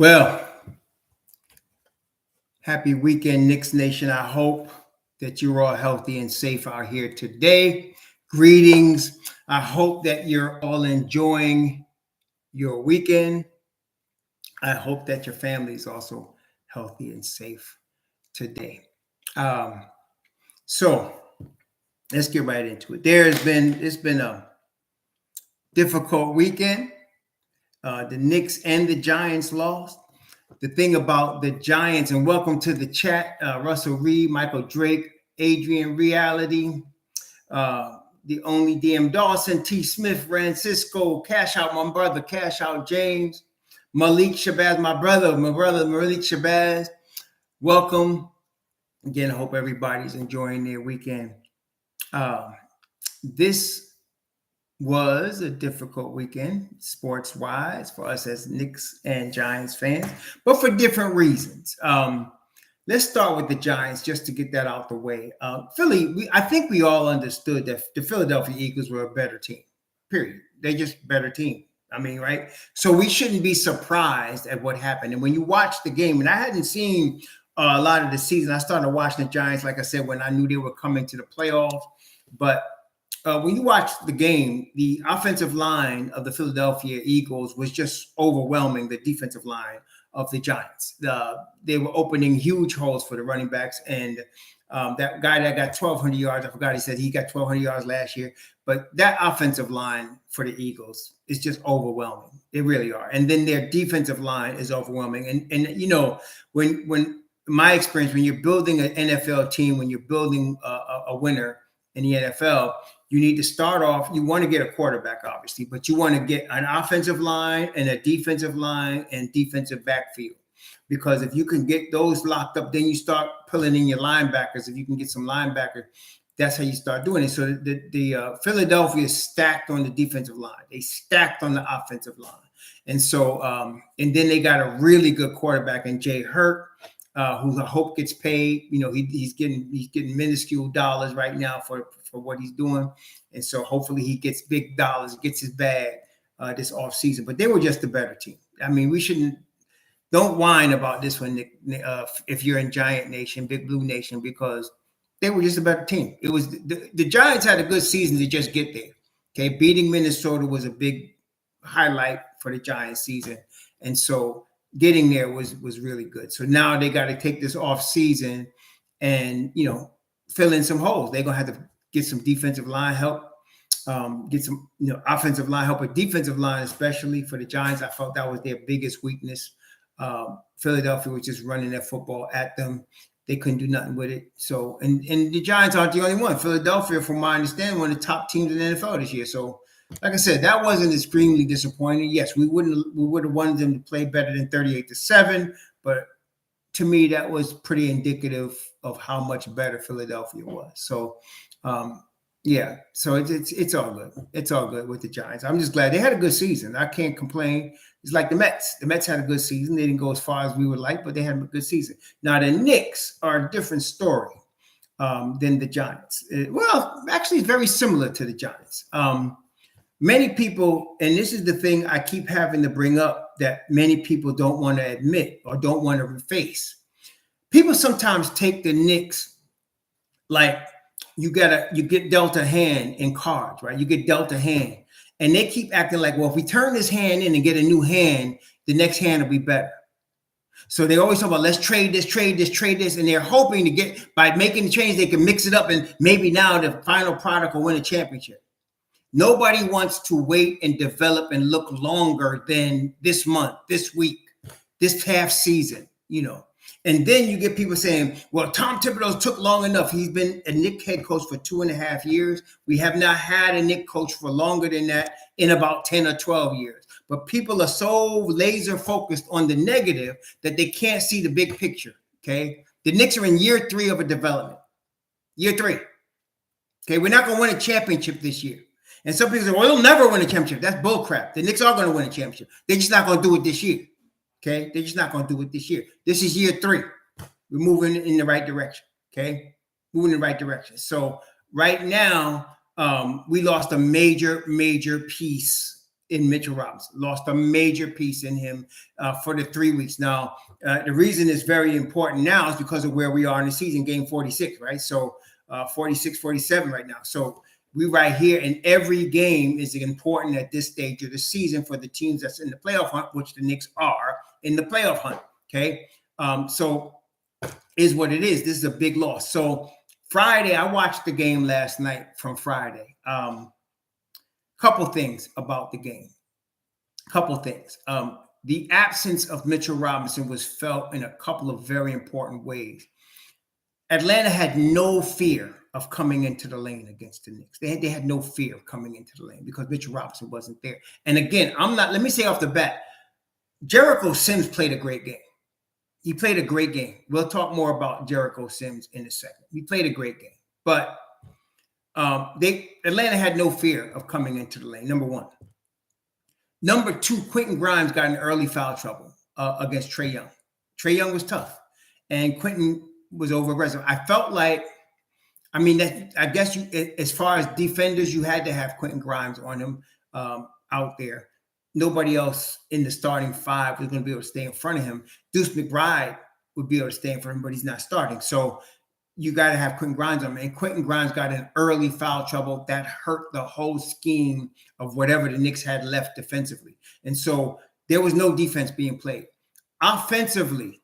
Well, happy weekend, Knicks Nation. I hope that you're all healthy and safe out here today. Greetings. I hope that you're all enjoying your weekend. I hope that your family is also healthy and safe today. Um, so let's get right into it. It's been a difficult weekend. The Knicks and the Giants lost. The thing about the Giants, and welcome to the chat, Russell Reed, Michael Drake, Adrian Reality, the only DM Dawson, T. Smith, Francisco, Cash Out, my brother, Cash Out James, Malik Shabazz, my brother Malik Shabazz. Welcome. Again, I hope everybody's enjoying their weekend. This was a difficult weekend sports-wise for us as Knicks and Giants fans, but for different reasons. Let's start with the Giants just to get that out the way. I think we all understood that the Philadelphia Eagles were a better team, period. They're just a better team. I mean, right? So we shouldn't be surprised at what happened. And when you watch the game, and I hadn't seen a lot of the season, I started watching the Giants, like I said, when I knew they were coming to the playoffs. But when you watch the game, the offensive line of the Philadelphia Eagles was just overwhelming the defensive line of the Giants. They were opening huge holes for the running backs. And that guy that got 1,200 yards, I forgot he said he got 1,200 yards last year. But that offensive line for the Eagles is just overwhelming. They really are. And then their defensive line is overwhelming. And you know, when my experience, when you're building an NFL team, when you're building a winner in the NFL, you need to start off. You want to get a quarterback, obviously, but you want to get an offensive line and a defensive line and defensive backfield. Because if you can get those locked up, then you start pulling in your linebackers. If you can get some linebackers, that's how you start doing it. So the Philadelphia is stacked on the defensive line. They stacked on the offensive line. And so, and then they got a really good quarterback in Jay Hurt, who I hope gets paid. You know, he's getting minuscule dollars right now for what he's doing. And so hopefully he gets big dollars, gets his bag this offseason. But they were just a better team. I mean, don't whine about this one, if you're in Giant Nation, Big Blue Nation, because they were just a better team. It was the Giants had a good season to just get there. Okay, beating Minnesota was a big highlight for the Giants season. And so getting there was really good. So now they got to take this off season and, you know, fill in some holes. They're going to have to get some defensive line help, get some, offensive line help, but defensive line, especially for the Giants. I felt that was their biggest weakness. Philadelphia was just running their football at them. They couldn't do nothing with it. So, and the Giants aren't the only one. Philadelphia, from my understanding, one of the top teams in the NFL this year. So, like I said, that wasn't extremely disappointing. Yes, we would have wanted them to play better than 38-7, but to me, that was pretty indicative of how much better Philadelphia was. So, yeah, so it's all good. It's all good with the Giants. I'm just glad they had a good season. I can't complain. It's like the Mets. The Mets had a good season. They didn't go as far as we would like, but they had a good season. Now, the Knicks are a different story than the Giants. Well, actually, it's very similar to the Giants. Many people, and this is the thing I keep having to bring up that many people don't want to admit or don't want to face. People sometimes take the Knicks like you get dealt a hand in cards, right? You get dealt a hand. And they keep acting like, well, if we turn this hand in and get a new hand, the next hand will be better. So they always talk about, let's trade this. And they're hoping to get, by making the change, they can mix it up. And maybe now the final product will win a championship. Nobody wants to wait and develop and look longer than this month, this week, this half season, you know. And then you get people saying, well, Tom Thibodeau took long enough. He's been a Knicks head coach for 2.5 years. We have not had a Knicks coach for longer than that in about 10 or 12 years. But people are so laser focused on the negative that they can't see the big picture, okay? The Knicks are in year 3 of a development. Year 3. Okay, we're not going to win a championship this year. And some people say, well, they'll never win a championship. That's bullcrap. The Knicks are going to win a championship. They're just not going to do it this year. Okay, they're just not going to do it this year. This is year 3. We're moving in the right direction. Okay, moving in the right direction. So right now, we lost a major piece in Mitchell Robinson. Lost a major piece in him for the 3 weeks. Now, the reason it's very important now is because of where we are in the season, game 46, right? So 46, 47 right now. So we right here, and every game is important at this stage of the season for the teams that's in the playoff hunt, which the Knicks are in the playoff hunt, okay? So is what it is. This is a big loss. So Friday, I watched the game last night from Friday. Couple things about the game. Couple things. The absence of Mitchell Robinson was felt in a couple of very important ways. Atlanta had no fear of coming into the lane against the Knicks. They had no fear of coming into the lane because Mitchell Robinson wasn't there. And again, let me say off the bat, Jericho Sims played a great game. He played a great game. We'll talk more about Jericho Sims in a second. He played a great game. But Atlanta had no fear of coming into the lane, number one. Number two, Quentin Grimes got in early foul trouble against Trae Young. Trae Young was tough, and Quentin was over-aggressive. I felt like, I guess as far as defenders, you had to have Quentin Grimes on him out there. Nobody else in the starting five was going to be able to stay in front of him. Duece McBride would be able to stay in front of him, but he's not starting. So you got to have Quentin Grimes on him. And Quentin Grimes got in early foul trouble that hurt the whole scheme of whatever the Knicks had left defensively. And so there was no defense being played. Offensively,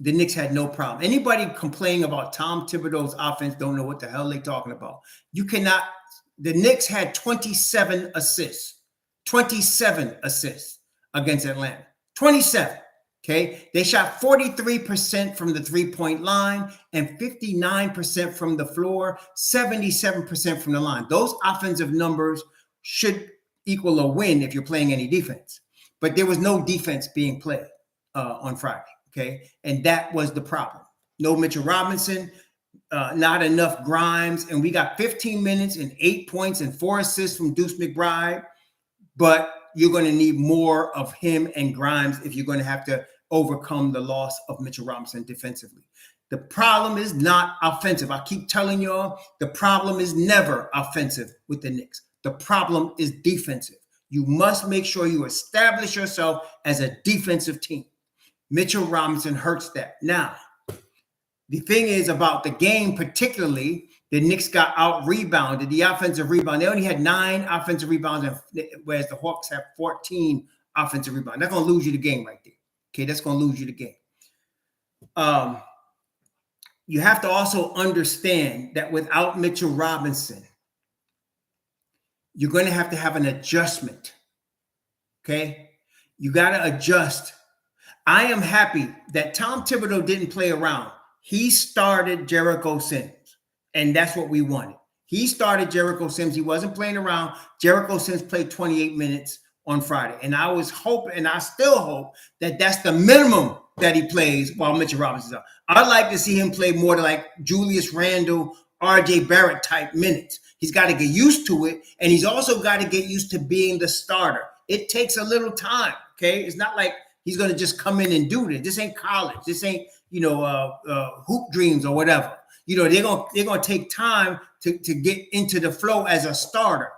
the Knicks had no problem. Anybody complaining about Tom Thibodeau's offense don't know what the hell they're talking about. The Knicks had 27 assists. 27 assists against Atlanta. 27. Okay. They shot 43% from the three-point line and 59% from the floor, 77% from the line. Those offensive numbers should equal a win if you're playing any defense. But there was no defense being played on Friday. Okay. And that was the problem. No Mitchell Robinson, not enough Grimes. And we got 15 minutes and 8 points and 4 assists from Duece McBride. But you're going to need more of him and Grimes if you're going to have to overcome the loss of Mitchell Robinson defensively. The problem is not offensive. I keep telling y'all, the problem is never offensive with the Knicks. The problem is defensive. You must make sure you establish yourself as a defensive team. Mitchell Robinson hurts that. Now, the thing is about the game particularly, the Knicks got out-rebounded. The offensive rebound, they only had 9 offensive rebounds, whereas the Hawks have 14 offensive rebounds. That's going to lose you the game right there. Okay, that's going to lose you the game. You have to also understand that without Mitchell Robinson, you're going to have an adjustment. Okay? You got to adjust. I am happy that Tom Thibodeau didn't play around. He started Jericho Sims. And that's what we wanted. He started Jericho Sims. He wasn't playing around. Jericho Sims played 28 minutes on Friday. And I was hoping, and I still hope, that that's the minimum that he plays while Mitchell Robinson's out. I'd like to see him play more like Julius Randle, RJ Barrett type minutes. He's got to get used to it. And he's also got to get used to being the starter. It takes a little time, okay? It's not like he's going to just come in and do this. This ain't college. This ain't, hoop dreams or whatever. They're gonna take time to get into the flow as a starter,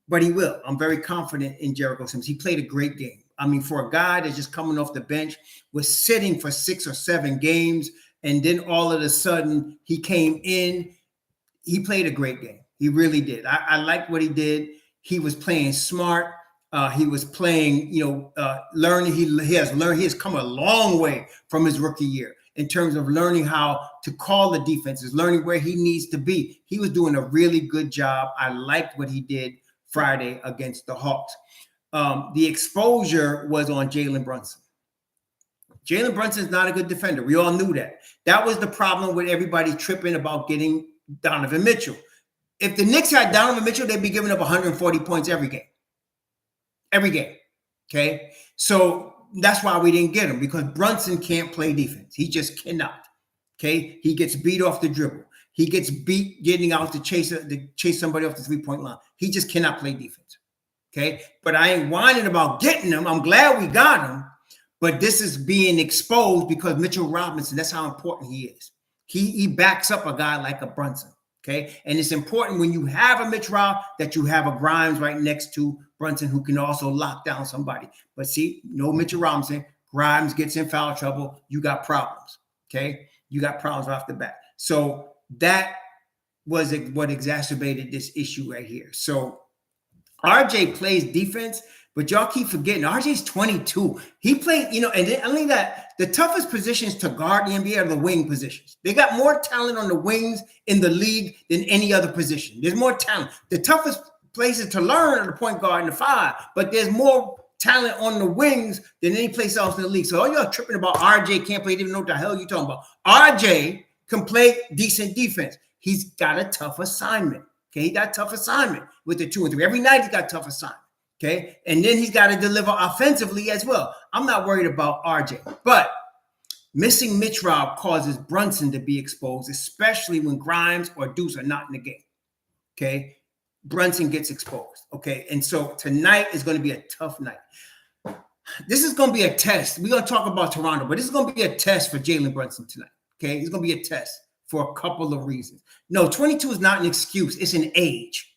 but he will. I'm very confident in Jericho Sims. He played a great game. For a guy that's just coming off the bench, was sitting for 6 or 7 games, and then all of a sudden he came in. He played a great game. He really did. I liked what he did. He was playing smart. He was playing, learning. He has come a long way from his rookie year in terms of learning how to call the defenses, learning where he needs to be. He was doing a really good job. I liked what he did Friday against the Hawks. The exposure was on Jalen Brunson. Jalen Brunson is not a good defender. We all knew that. That was the problem with everybody tripping about getting Donovan Mitchell. If the Knicks had Donovan Mitchell, they'd be giving up 140 points every game. Every game. Okay? So that's why we didn't get him, because Brunson can't play defense. He just cannot. Okay? He gets beat off the dribble. He gets beat getting out to chase somebody off the three-point line. He just cannot play defense. Okay? But I ain't whining about getting him. I'm glad we got him. But this is being exposed because Mitchell Robinson, that's how important he is. He backs up a guy like a Brunson. Okay? And it's important when you have a Mitch Rob that you have a Grimes right next to Brunson who can also lock down somebody. But see, no Mitchell Robinson. Grimes gets in foul trouble. You got problems. Okay, you got problems off the bat. So that was what exacerbated this issue right here. So RJ plays defense, but y'all keep forgetting RJ's 22. He played, and then only that the toughest positions to guard the NBA are the wing positions. They got more talent on the wings in the league than any other position. There's more talent. The toughest places to learn are the point guard and the five, but there's more talent on the wings than any place else in the league. So all y'all tripping about RJ can't play, didn't know what the hell you talking about. RJ can play decent defense. He's got a tough assignment. Okay, he got a tough assignment with the 2 and 3. Every night he's got a tough assignment. Okay, and then he's got to deliver offensively as well. I'm not worried about RJ, but missing Mitch Rob causes Brunson to be exposed, especially when Grimes or Duece are not in the game. Okay, Brunson gets exposed. Okay, and so tonight is going to be a tough night. This is going to be a test. We're going to talk about Toronto, but this is going to be a test for Jalen Brunson tonight. Okay, it's going to be a test for a couple of reasons. No, 22 is not an excuse. It's an age.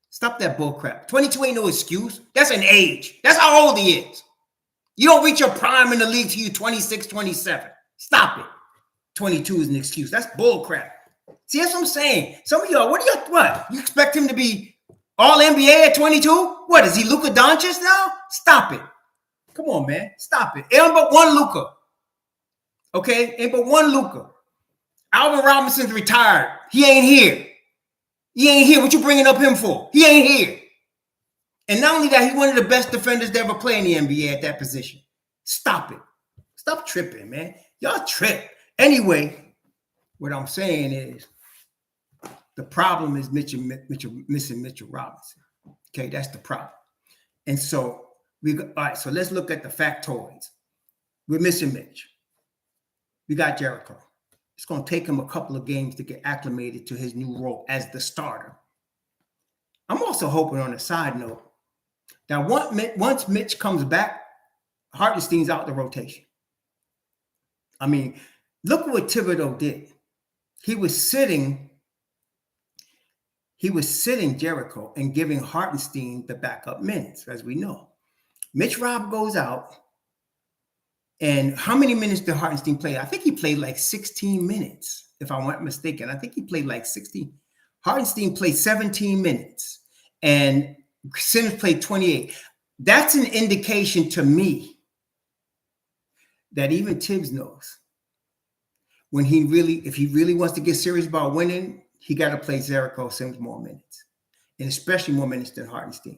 Stop that bull crap. 22 ain't no excuse. That's an age. That's how old he is. You don't reach your prime in the league till you're 26, 27. Stop it. 22 is an excuse. That's bull crap. See, that's what I'm saying. Some of y'all, what? You expect him to be all NBA at 22? What, is he Luka Doncic now? Stop it. Come on, man. Stop it. Ain't but one Luka. Okay? Ain't but one Luka. Alvin Robinson's retired. He ain't here. He ain't here. What you bringing up him for? He ain't here. And not only that, he's one of the best defenders to ever play in the NBA at that position. Stop it. Stop tripping, man. Y'all trip. Anyway, what I'm saying is the problem is missing Mitchell Robinson. Okay, that's the problem. And so all right, so let's look at the factoids. We're missing Mitch. We got Jericho. It's going to take him a couple of games to get acclimated to his new role as the starter. I'm also hoping, on a side note, that once Mitch comes back, Hartenstein's out the rotation. I mean, look what Thibodeau did. He was sitting Jericho and giving Hartenstein the backup minutes, as we know. Mitch Rob goes out. And how many minutes did Hartenstein play? I think he played like 16 minutes, if I'm not mistaken. I think he played like 16. Hartenstein played 17 minutes, and Sims played 28. That's an indication to me that even Thibs knows if he really wants to get serious about winning, he got to play Jericho Sims more minutes, and especially more minutes than Hartenstein.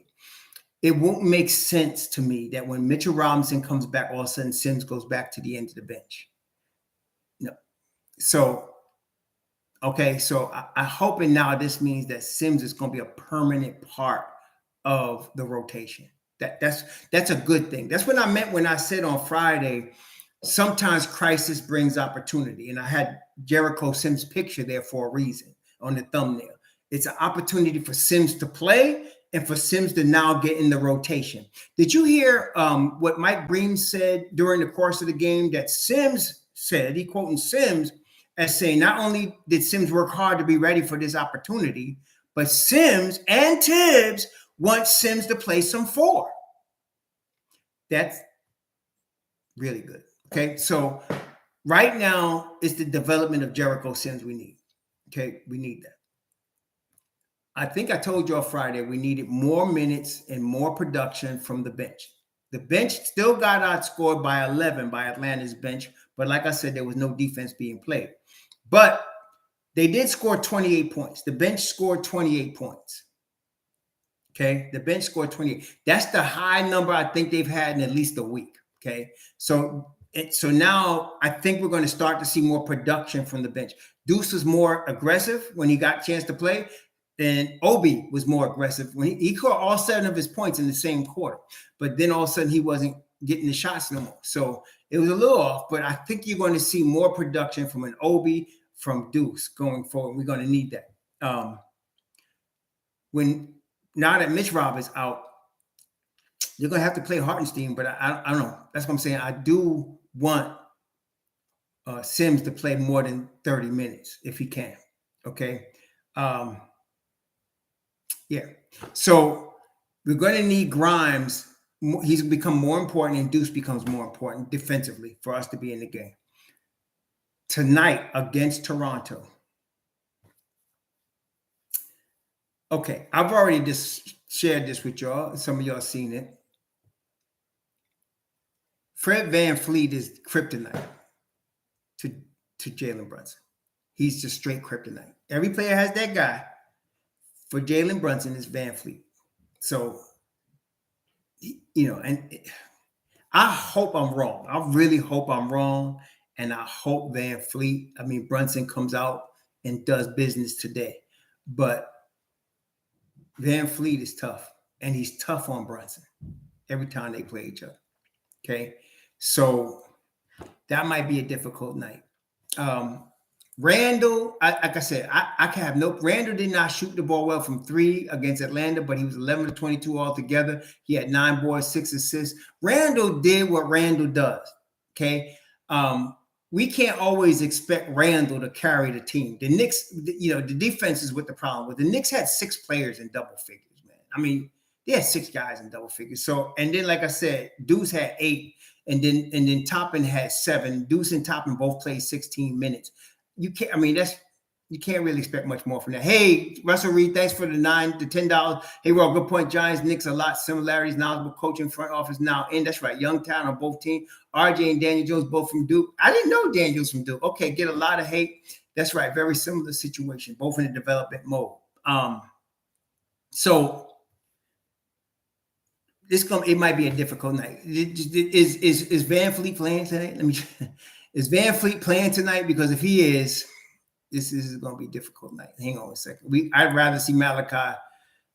It won't make sense to me that when Mitchell Robinson comes back, all of a sudden Sims goes back to the end of the bench. No. So, okay, so I'm hoping now this means that Sims is going to be a permanent part of the rotation. That's a good thing. That's what I meant when I said on Friday, sometimes crisis brings opportunity. And I had Jericho Sims' picture there for a reason on the thumbnail. It's an opportunity for Sims to play and for Sims to now get in the rotation. Did you hear what Mike Green said during the course of the game? That Sims said, he quoting Sims as saying, not only did Sims work hard to be ready for this opportunity, but Sims and Thibs want Sims to play some 4. That's really good. Okay, so right now it's the development of Jericho Sims we need. Okay, we need that. I think I told you on Friday we needed more minutes and more production from the bench. The bench still got outscored by 11 by Atlanta's bench, but like I said, there was no defense being played. But they did score 28 points. The bench scored 28 points. Okay, the bench scored 28. That's the high number I think they've had in at least a week. Okay, so now I think we're going to start to see more production from the bench. Duece was more aggressive when he got a chance to play. And Obi was more aggressive when he caught all 7 of his points in the same quarter. But then all of a sudden he wasn't getting the shots no more. So it was a little off, but I think you're going to see more production from an Obi, from Duece going forward. We're going to need that. Now that Mitch Rob is out, you're going to have to play Hartenstein, but I don't know. That's what I'm saying. I do want Sims to play more than 30 minutes if he can. Okay. Yeah. So We're going to need Grimes. He's become more important, and Duece becomes more important defensively for us to be in the game. Tonight against Toronto. Okay, I've already just shared this with y'all. Some of y'all seen it. Fred VanVleet is kryptonite to Jalen Brunson. He's just straight kryptonite. Every player has that guy. For Jalen Brunson, is VanVleet. So, and I hope I'm wrong. I really hope I'm wrong. And I hope Brunson comes out and does business today. But VanVleet is tough. And he's tough on Brunson every time they play each other. Okay. So that might be a difficult night. Randall, like I said, I can have no. Randall did not shoot the ball well from 3 against Atlanta, but he was 11 to 22 altogether. He had 9 boards, 6 assists. Randall did what Randall does. Okay, we can't always expect Randall to carry the team. The Knicks, the defense is what the problem was. The Knicks had 6 players in double figures, man. I mean, they had 6 guys in double figures. So, and then like I said, Duece had 8, and then Toppin had 7. Duece and Toppin both played 16 minutes. You can't. I mean, you can't really expect much more from that. Hey, Russell Reed, thanks for the $9 to $10. Hey, well, good point. Giants, Knicks, a lot similarities. Knowledgeable coaching, front office now in. That's right. Young talent on both teams. RJ and Daniel Jones both from Duke. I didn't know Daniel's from Duke. Okay, get a lot of hate. That's right. Very similar situation. Both in the development mode. So it might be a difficult night. Is VanVleet playing tonight? Is VanVleet playing tonight? Because if he is, this is going to be a difficult night. Hang on a second. I'd rather see Malachi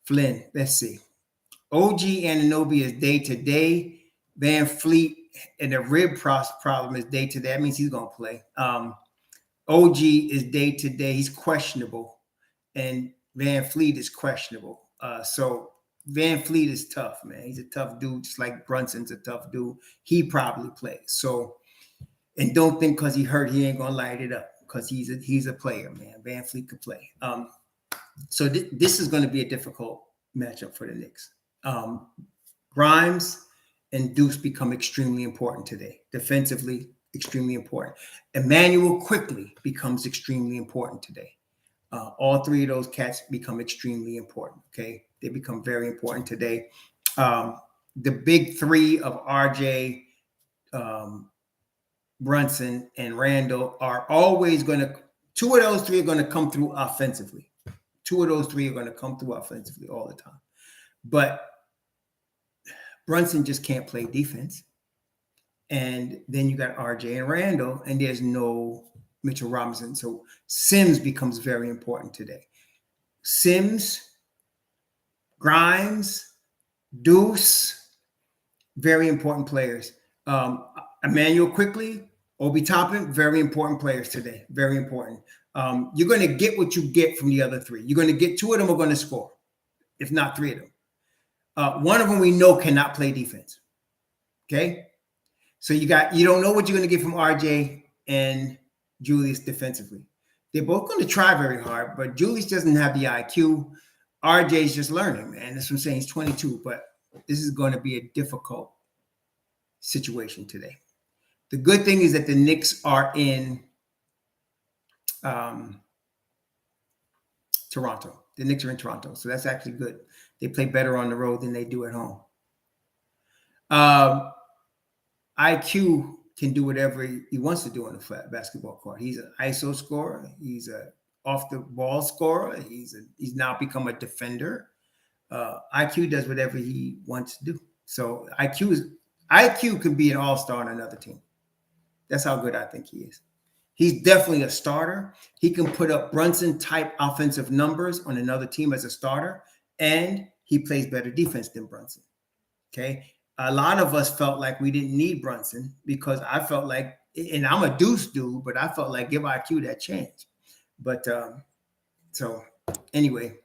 Flynn. Let's see. OG Anunoby is day to day. VanVleet and the rib problem is day to day. That means he's going to play. OG is day to day. He's questionable, and VanVleet is questionable. So VanVleet is tough, man. He's a tough dude, just like Brunson's a tough dude. He probably plays. So. And don't think because he hurt, he ain't gonna light it up, because he's a player, man. VanVleet could play. So this is going to be a difficult matchup for the Knicks. Grimes and Duece become extremely important today. Defensively, extremely important. Emmanuel Quickley becomes extremely important today. All 3 of those cats become extremely important. Okay, they become very important today. The big 3 of RJ. Brunson and Randall are always going to, 2 of those 3 are going to come through offensively. 2 of those 3 are going to come through offensively all the time. But Brunson just can't play defense. And then you got RJ and Randall, and there's no Mitchell Robinson. So Sims becomes very important today. Sims, Grimes, Duece, very important players. Emmanuel Quickley, Obi Toppin, very important players today. Very important. You're going to get what you get from the other 3. You're going to get 2 of them are going to score, if not 3 of them. One of them we know cannot play defense. Okay, so you don't know what you're going to get from RJ and Julius defensively. They're both going to try very hard, but Julius doesn't have the IQ. RJ's just learning, man. That's what I'm saying. He's 22, but this is going to be a difficult situation today. The good thing is that the Knicks are in Toronto. The Knicks are in Toronto, so that's actually good. They play better on the road than they do at home. IQ can do whatever he wants to do on the flat basketball court. He's an ISO scorer. He's a off the ball scorer. He's now become a defender. IQ does whatever he wants to do. So IQ can be an all-star on another team. That's how good I think he is. He's definitely a starter. He can put up Brunson-type offensive numbers on another team as a starter, and he plays better defense than Brunson. Okay? A lot of us felt like we didn't need Brunson, because I felt like, and I'm a Duece dude, but I felt like give IQ that chance. But so anyway,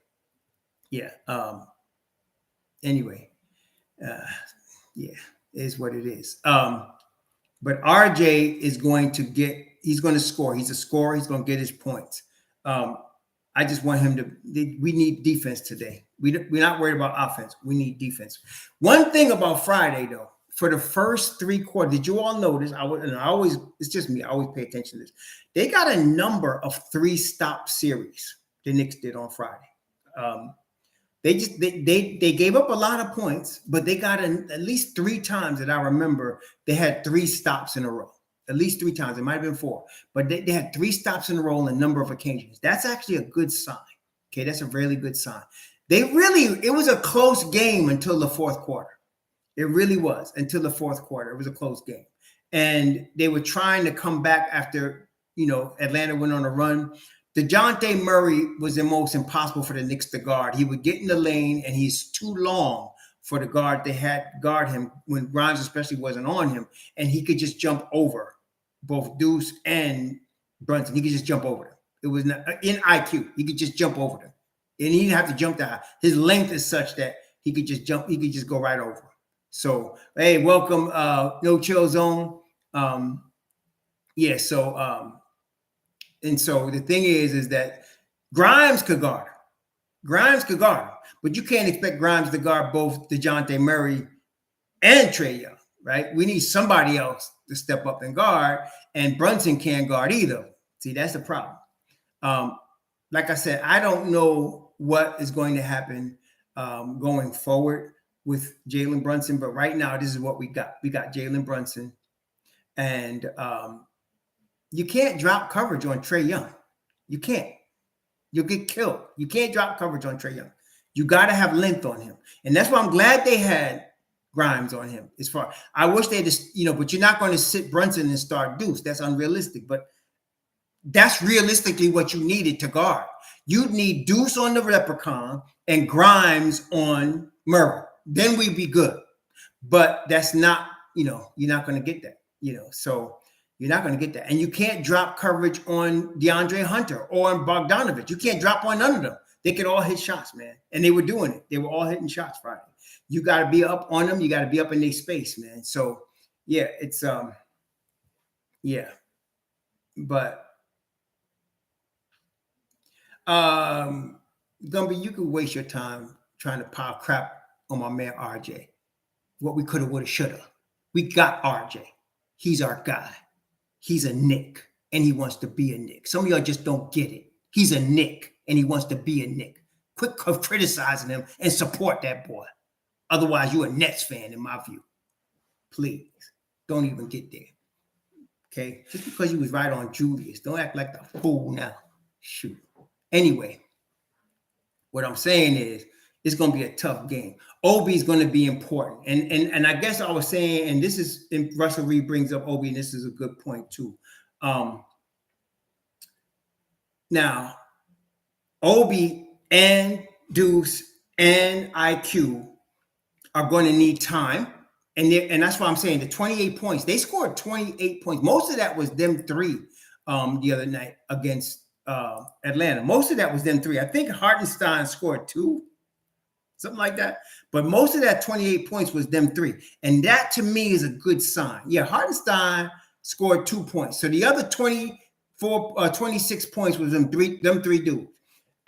yeah. Yeah, it is what it is. But RJ is going to he's going to score. He's a scorer. He's going to get his points. I just want him to. We need defense today. We're not worried about offense. We need defense. One thing about Friday, though, for the first 3 quarters, did you all notice? It's just me. I always pay attention to this. They got a number of 3-stop series. The Knicks did on Friday. They gave up a lot of points, but they got at least 3 times that I remember they had 3 stops in a row. At least 3 times. It might have been 4, but they had 3 stops in a row on a number of occasions. That's actually a good sign. Okay, that's a really good sign. It was a close game until the fourth quarter. It really was until the fourth quarter. It was a close game. And they were trying to come back after, Atlanta went on a run. DeJounte Murray was the most impossible for the Knicks to guard. He would get in the lane, and he's too long for the guard. They had to guard him when Grimes especially wasn't on him, and he could just jump over both Duece and Brunson. He could just jump over them. It was not in IQ. He could just jump over them, and he didn't have to jump that high. His length is such that he could just jump. He could just go right over. So, hey, welcome, No Chill Zone. And so the thing is that Grimes could guard. But you can't expect Grimes to guard both DeJounte Murray and Trae Young, right? We need somebody else to step up and guard, and Brunson can't guard either. See, that's the problem. Like I said, I don't know what is going to happen going forward with Jalen Brunson, but right now, this is what we got. We got Jalen Brunson, and you can't drop coverage on Trae Young. You can't. You'll get killed. You can't drop coverage on Trae Young. You got to have length on him. And that's why I'm glad they had Grimes on him. I wish they just, but you're not going to sit Brunson and start Duece. That's unrealistic. But that's realistically what you needed to guard. You'd need Duece on the Leprechaun and Grimes on Murray. Then we'd be good. But that's not, you're not going to get that, so you're not going to get that. And you can't drop coverage on DeAndre Hunter or on Bogdanovich. You can't drop on none of them. They could all hit shots, man. And they were doing it. They were all hitting shots Friday. You got to be up on them. You got to be up in their space, man. So, yeah, it's, But, Gumby, you could waste your time trying to pile crap on my man RJ. What we could have, would have, should have. We got RJ. He's our guy. He's a Knick, and he wants to be a Knick. Some of y'all just don't get it. He's a Knick, and he wants to be a Knick. Quit criticizing him and support that boy. Otherwise, you're a Nets fan, in my view. Please, don't even get there. Okay? Just because you was right on Julius, don't act like the fool now. Shoot. Anyway, what I'm saying is, it's going to be a tough game. Obi is going to be important. And I guess I was saying, and this is, and Russell Reed brings up Obi, and this is a good point too. Now, Obi and Duece and IQ are going to need time. And that's why I'm saying the 28 points. They scored 28 points. Most of that was them 3 the other night against Atlanta. Most of that was them 3. I think Hartenstein scored 2. Something like that. But most of that 28 points was them 3. And that to me is a good sign. Yeah, Hartenstein scored 2 points. So the other 26 points was them three dudes.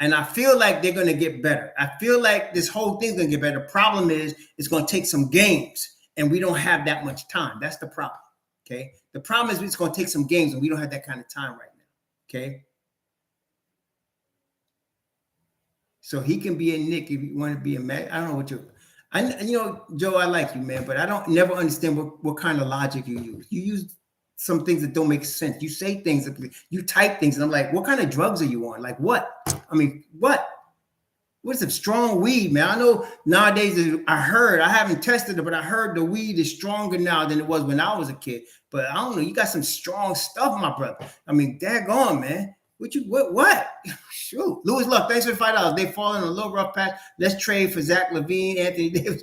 And I feel like they're going to get better. I feel like this whole thing's going to get better. The problem is it's going to take some games, and we don't have that much time. That's the problem. Okay. The problem is it's going to take some games, and we don't have that kind of time right now. Okay. So he can be a Knick if you want to be a man. I don't know what Joe, I like you, man, but I don't never understand what kind of logic you use. You use some things that don't make sense. You say things, you type things, and I'm like, what kind of drugs are you on? Like what? I mean, what? What's some strong weed, man? I know nowadays, I haven't tested it, but I heard the weed is stronger now than it was when I was a kid. But I don't know, you got some strong stuff, my brother. I mean, daggone, man. What? Shoot. Louis Luck, thanks for the $5. They fall in a little rough patch. Let's trade for Zach LaVine, Anthony Davis.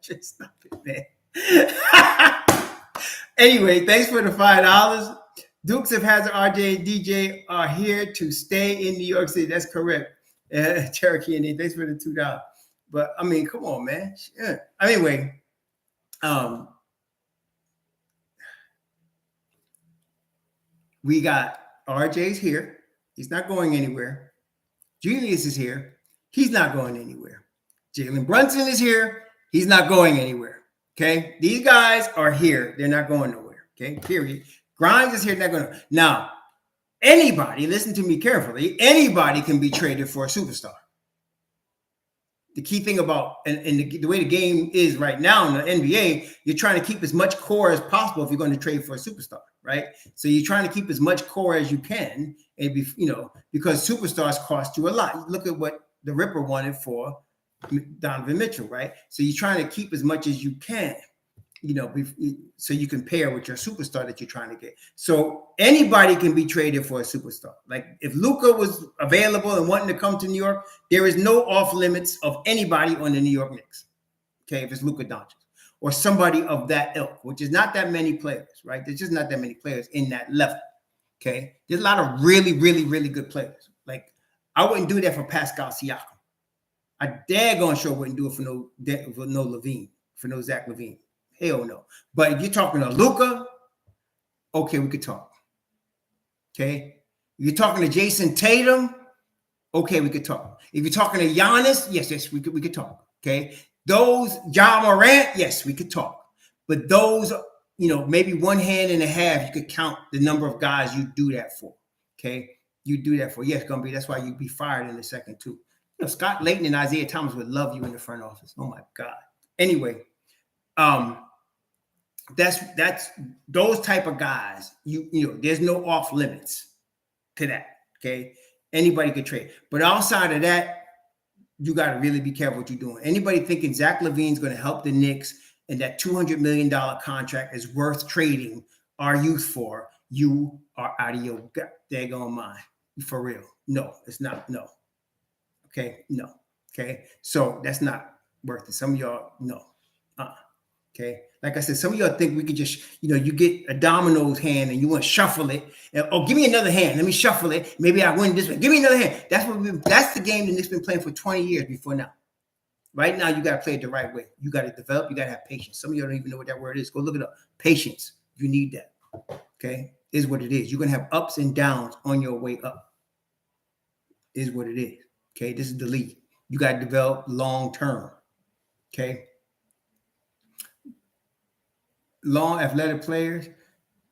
Just stop it, man. Anyway, thanks for the $5. Dukes of Hazzard, RJ, DJ are here to stay in New York City. That's correct. Cherokee and thanks for the $2. But I mean, come on, man. Yeah. Anyway, we got RJ's here. He's not going anywhere. Julius is here. He's not going anywhere. Jalen Brunson is here. He's not going anywhere. Okay. These guys are here. They're not going nowhere. Okay. Period. Grimes is here. Not going to. Now, anybody, listen to me carefully, anybody can be traded for a superstar. The key thing about, and the way the game is right now in the NBA, you're trying to keep as much core as possible if you're going to trade for a superstar, right? So you're trying to keep as much core as you can, and because superstars cost you a lot. Look at what the Ripper wanted for Donovan Mitchell, right? So you're trying to keep as much as you can, so you can pair with your superstar that you're trying to get. So anybody can be traded for a superstar. Like if Luka was available and wanting to come to New York, there is no off limits of anybody on the New York Knicks. Okay, if it's Luka Doncic or somebody of that ilk, which is not that many players, right? There's just not that many players in that level. Okay, there's a lot of really, really, really good players. Like I wouldn't do that for Pascal Siakam. I daggone sure wouldn't do it for no Levine, for no Zach Levine. Hell no. But if you're talking to Luka, okay, we could talk. Okay. If you're talking to Jason Tatum, okay, we could talk. If you're talking to Giannis, yes, we could talk. Okay. Those Ja Morant, yes, we could talk. But those, maybe one hand and a half, you could count the number of guys you do that for. Okay. You do that for. Yes, Gumby, that's why you'd be fired in the second too. Scott Layton and Isaiah Thomas would love you in the front office. Oh my God. Anyway, that's those type of guys. There's no off limits to that. Okay, anybody could trade, but outside of that, you got to really be careful what you're doing. Anybody thinking Zach LaVine's going to help the Knicks and that $200 million contract is worth trading our youth for, you are out of your daggone mind. For real, no, it's not. No, okay, no, okay. So that's not worth it. Some of y'all, no. Okay. Like I said, some of y'all think we could just, you get a domino's hand and you want to shuffle it. And, give me another hand. Let me shuffle it. Maybe I win this one. Give me another hand. That's the game the Knicks been playing for 20 years before now. Right now, you got to play it the right way. You got to develop. You got to have patience. Some of y'all don't even know what that word is. Go look it up. Patience. You need that. Okay. Is what it is. You're going to have ups and downs on your way up. Is what it is. Okay. This is the league. You got to develop long term. Okay. Long athletic players.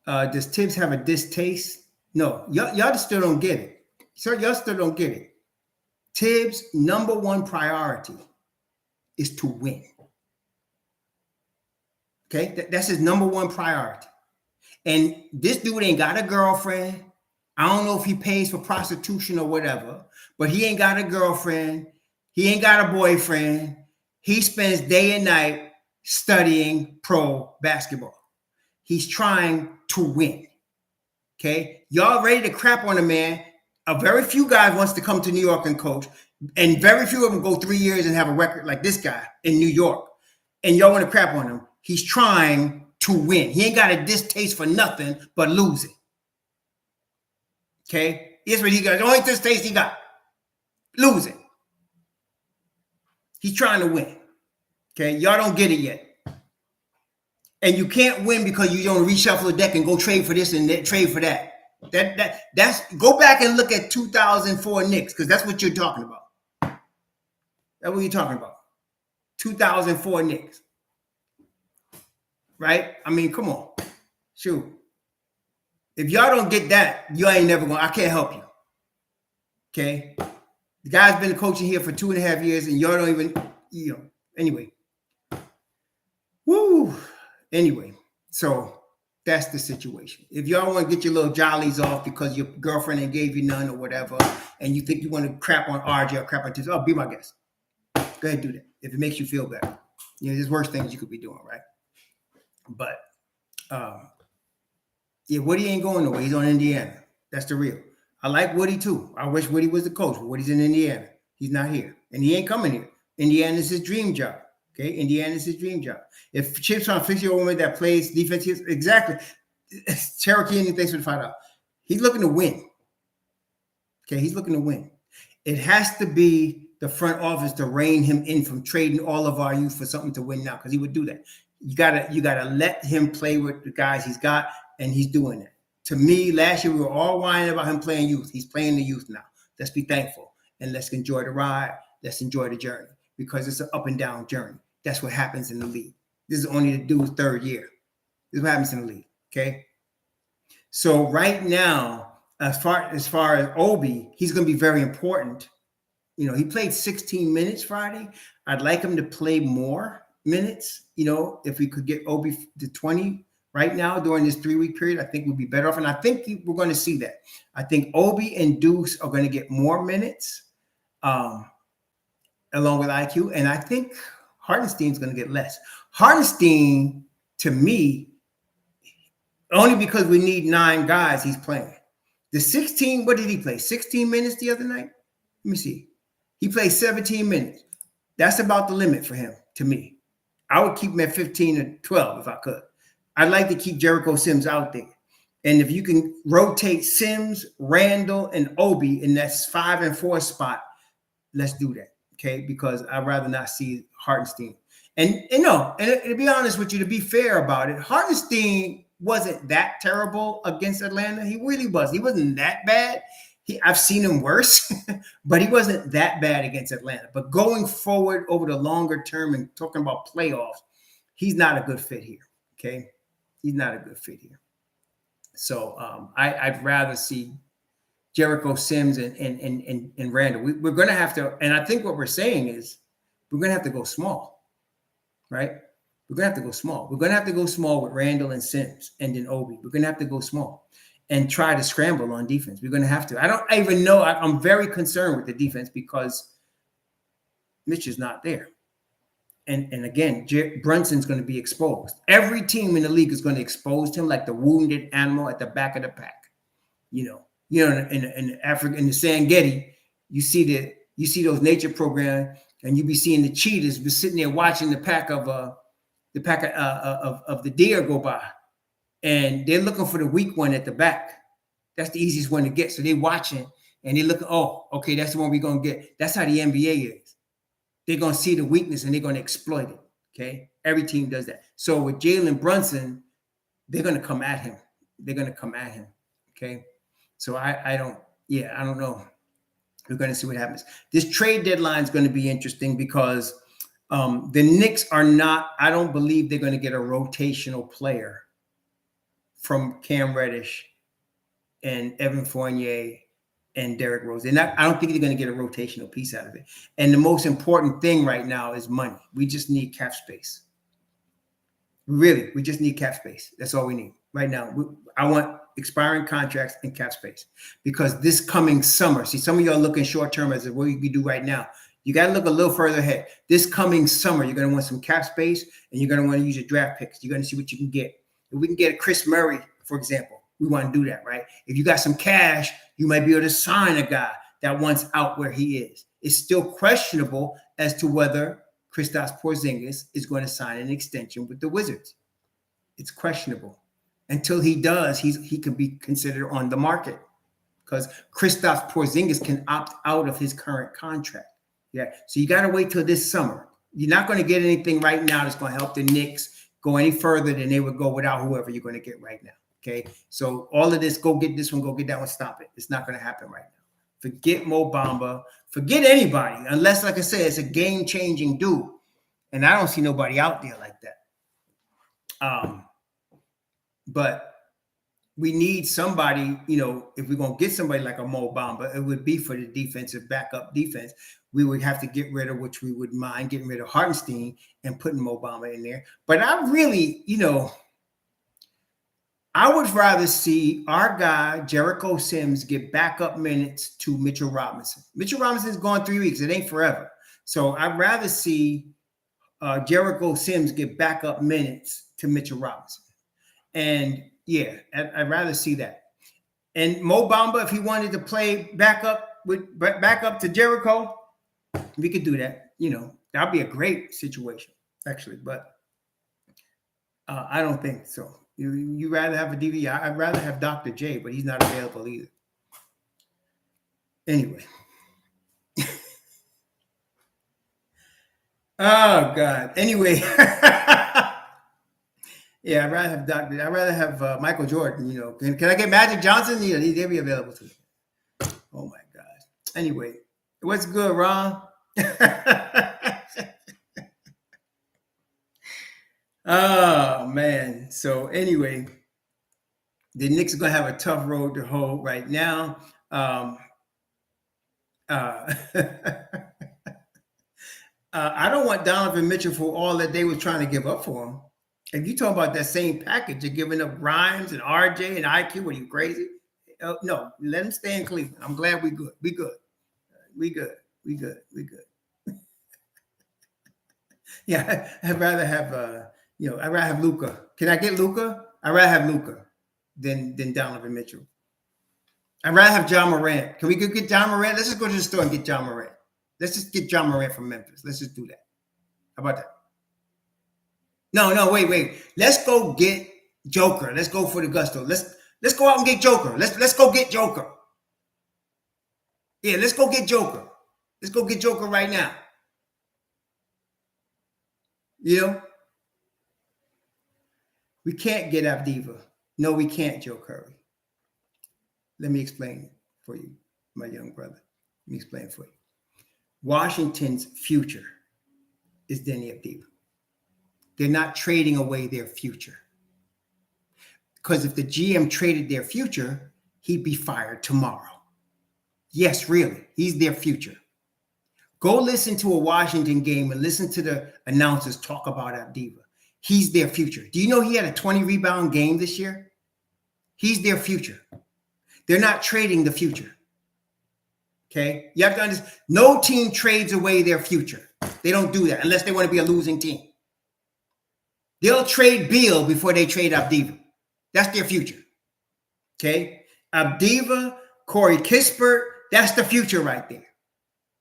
Does Thibs have a distaste? No, y'all still don't get it. Sir, y'all still don't get it. Thibs' number one priority is to win. Okay, that's his number one priority. And this dude ain't got a girlfriend. I don't know if he pays for prostitution or whatever, but he ain't got a girlfriend. He ain't got a boyfriend. He spends day and night studying pro basketball. He's trying to win. Okay. Y'all ready to crap on a man. A very few guys wants to come to New York and coach, and very few of them go 3 years and have a record like this guy in New York. And y'all want to crap on him. He's trying to win. He ain't got a distaste for nothing but losing. Okay. Here's what he got. The only distaste he got. Losing. He's trying to win. Okay, y'all don't get it yet. And you can't win because you don't reshuffle the deck and go trade for this and trade for that. That's go back and look at 2004 Knicks, because that's what you're talking about. That's what you're talking about. 2004 Knicks. Right? I mean, come on. Shoot. If y'all don't get that, you ain't never going. I can't help you. Okay? The guy's been coaching here for 2.5 years and y'all don't even, anyway. Woo. Anyway, so that's the situation. If y'all want to get your little jollies off because your girlfriend ain't gave you none or whatever, and you think you want to crap on RJ or crap on Thibs, be my guest. Go ahead and do that if it makes you feel better. There's worse things you could be doing, right? But Woody ain't going nowhere. He's on Indiana. That's the real. I like Woody too. I wish Woody was the coach, but Woody's in Indiana. He's not here, and he ain't coming here. Indiana's his dream job. Okay, Indiana's his dream job. If Chip's trying to fix your woman that plays defense, exactly. Cherokee Indian, thanks for the $5. He's looking to win. Okay, he's looking to win. It has to be the front office to rein him in from trading all of our youth for something to win now, because he would do that. You gotta let him play with the guys he's got, and he's doing it. To me, last year we were all whining about him playing youth. He's playing the youth now. Let's be thankful. and let's enjoy the ride. Let's enjoy the journey because it's an up and down journey. That's what happens in the league. This is only the dude's third year. This is what happens in the league. Okay. So right now, as far as Obi, he's going to be very important. You know, he played 16 minutes Friday. I'd like him to play more minutes. You know, if we could get Obi to 20 right now during this 3-week period, I think we'd be better off. And I think we're going to see that. I think Obi and Duece are going to get more minutes along with IQ. And I think Hartenstein's going to get less. Hartenstein, to me, only because we need 9 guys, he's playing. The 16, what did he play? 16 minutes the other night? Let me see. He played 17 minutes. That's about the limit for him, to me. I would keep him at 15 or 12 if I could. I'd like to keep Jericho Sims out there. And if you can rotate Sims, Randall, and Obi in that 5 and 4 spot, let's do that, okay? Because I'd rather not see Hartenstein. And to be honest with you, to be fair about it, Hartenstein wasn't that terrible against Atlanta. He really was. He wasn't that bad. I've seen him worse, but he wasn't that bad against Atlanta. But going forward over the longer term and talking about playoffs, he's not a good fit here, okay? He's not a good fit here. So I'd rather see Jericho Sims and Randall. We're going to have to, and I think what we're saying is we're going to have to go small, right? We're going to have to go small. We're going to have to go small with Randall and Sims and then Obi. We're going to have to go small and try to scramble on defense. We're going to have to. I don't even know. I'm very concerned with the defense because Mitch is not there. And again, Brunson's going to be exposed. Every team in the league is going to expose him like the wounded animal at the back of the pack. You know, in Africa, in the Serengeti, you see those nature programs, and you be seeing the cheetahs be sitting there watching the pack of the deer go by, and they're looking for the weak one at the back. That's the easiest one to get. So they're watching and they're looking. Oh, okay, that's the one we're gonna get. That's how the NBA is. They're gonna see the weakness and they're gonna exploit it. Okay, every team does that. So with Jalen Brunson, they're gonna come at him. They're gonna come at him. Okay, so I don't know. We're gonna see what happens. This trade deadline is going to be interesting because the Knicks are not. I don't believe they're going to get a rotational player from Cam Reddish and Evan Fournier and Derrick Rose. I don't think they're going to get a rotational piece out of it. And the most important thing right now is money. We just need cap space. Really, we just need cap space. That's all we need right now. I want expiring contracts and cap space because this coming summer, see, some of y'all looking short term as what we do right now. You got to look a little further ahead. This coming summer, you're going to want some cap space and you're going to want to use your draft picks. You're going to see what you can get. If we can get a Chris Murray, for example, we want to do that, right? If you got some cash, you might be able to sign a guy that wants out where he is. It's still questionable as to whether Kristaps Porzingis is going to sign an extension with the Wizards. It's questionable. Until he does, he could be considered on the market because Kristaps Porzingis can opt out of his current contract. Yeah, so you got to wait till this summer. You're not going to get anything right now that's going to help the Knicks go any further than they would go without whoever you're going to get right now. Okay, so all of this, go get this one, go get that one, stop it. It's not going to happen right now. Forget Mo Bamba, forget anybody, unless, like I said, it's a game-changing dude. And I don't see nobody out there like that. But we need somebody, if we're going to get somebody like a Mo Bamba, it would be for the defensive backup defense. We would have to get rid of, which we would mind, getting rid of Hartenstein and putting Mo Bamba in there. But I really, I would rather see our guy, Jericho Sims, get backup minutes to Mitchell Robinson. Mitchell Robinson's gone 3 weeks. It ain't forever. So I'd rather see Jericho Sims get backup minutes to Mitchell Robinson. And yeah, I'd rather see that. And Mo Bamba, if he wanted to play backup to Jericho, we could do that. That'd be a great situation, actually. But I don't think so. You rather have a DV. I'd rather have Dr. J, but he's not available either. Anyway. Oh God. Anyway. Yeah, I'd rather have Michael Jordan. Can I get Magic Johnson? They'll be available to me. Oh my God. Anyway, What's good, Ron? Oh man. So anyway, the Knicks are gonna have a tough road to hoe right now. Uh, I don't want Donovan Mitchell for all that they was trying to give up for him. If you talk about that same package, you're giving up Grimes and RJ and IQ, what are you crazy? No, let him stay in Cleveland. I'm glad we good. We good. We good. We good. We good. Yeah, I'd rather have I'd rather have Luca. Can I get Luca? I'd rather have Luca than Donovan Mitchell. I'd rather have John Morant. Can we go get John Morant? Let's just go to the store and get John Morant. Let's just get John Morant from Memphis. Let's just do that. How about that? No, wait. Let's go get Joker. Let's go for the gusto. Let's go out and get Joker. Let's go get Joker. Yeah, let's go get Joker. Let's go get Joker right now. You know, we can't get Avdiva. No, we can't, Joe Curry. Let me explain for you, my young brother. Let me explain for you. Washington's future is Denny Avdiva. They're not trading away their future. Because if the GM traded their future, he'd be fired tomorrow. Yes, really. He's their future. Go listen to a Washington game and listen to the announcers talk about Avdiva. He's their future. Do you know he had a 20 rebound game this year? He's their future. They're not trading the future. Okay? You have to understand, no team trades away their future. They don't do that unless they want to be a losing team. They'll trade Beal before they trade Avdiva. That's their future. Okay? Avdiva, Corey Kispert, that's the future right there.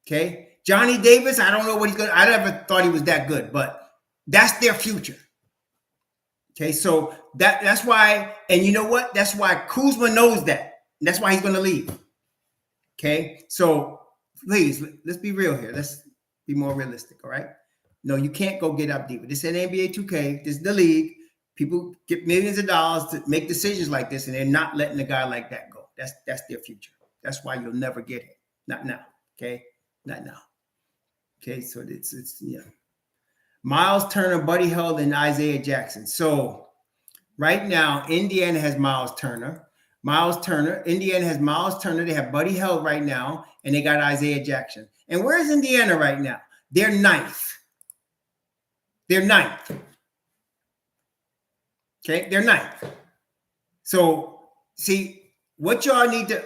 Okay? Johnny Davis, I don't know what he's going to, I never thought he was that good, but that's their future. Okay, so that's why, and you know what? That's why Kuzma knows that. And that's why he's going to leave. Okay, so please, let's be real here. Let's be more realistic, all right? No, you can't go get Avdiva. This is NBA 2K. This is the league. People get millions of dollars to make decisions like this, and they're not letting a guy like that go. That's their future. That's why you'll never get him. Not now, okay? Not now. Okay, so it's yeah. Miles Turner, Buddy Hield, and Isaiah Jackson. So right now, Indiana has Miles Turner. Indiana has Miles Turner. They have Buddy Hield right now, and they got Isaiah Jackson. And where's Indiana right now? They're ninth. Okay, they're ninth. So see, what y'all need to,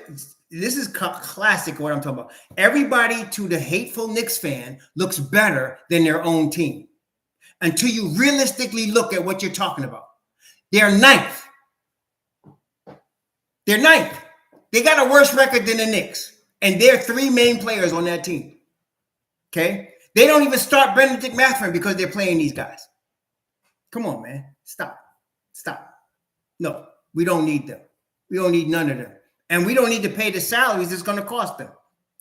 this is classic what I'm talking about. Everybody to the hateful Knicks fan looks better than their own team until you realistically look at what you're talking about. They're ninth. They're ninth. They got a worse record than the Knicks. And they're three main players on that team. Okay? They don't even start Benedict Mathurin because they're playing these guys. Come on, man. Stop. No, we don't need them. We don't need none of them. And we don't need to pay the salaries it's going to cost them.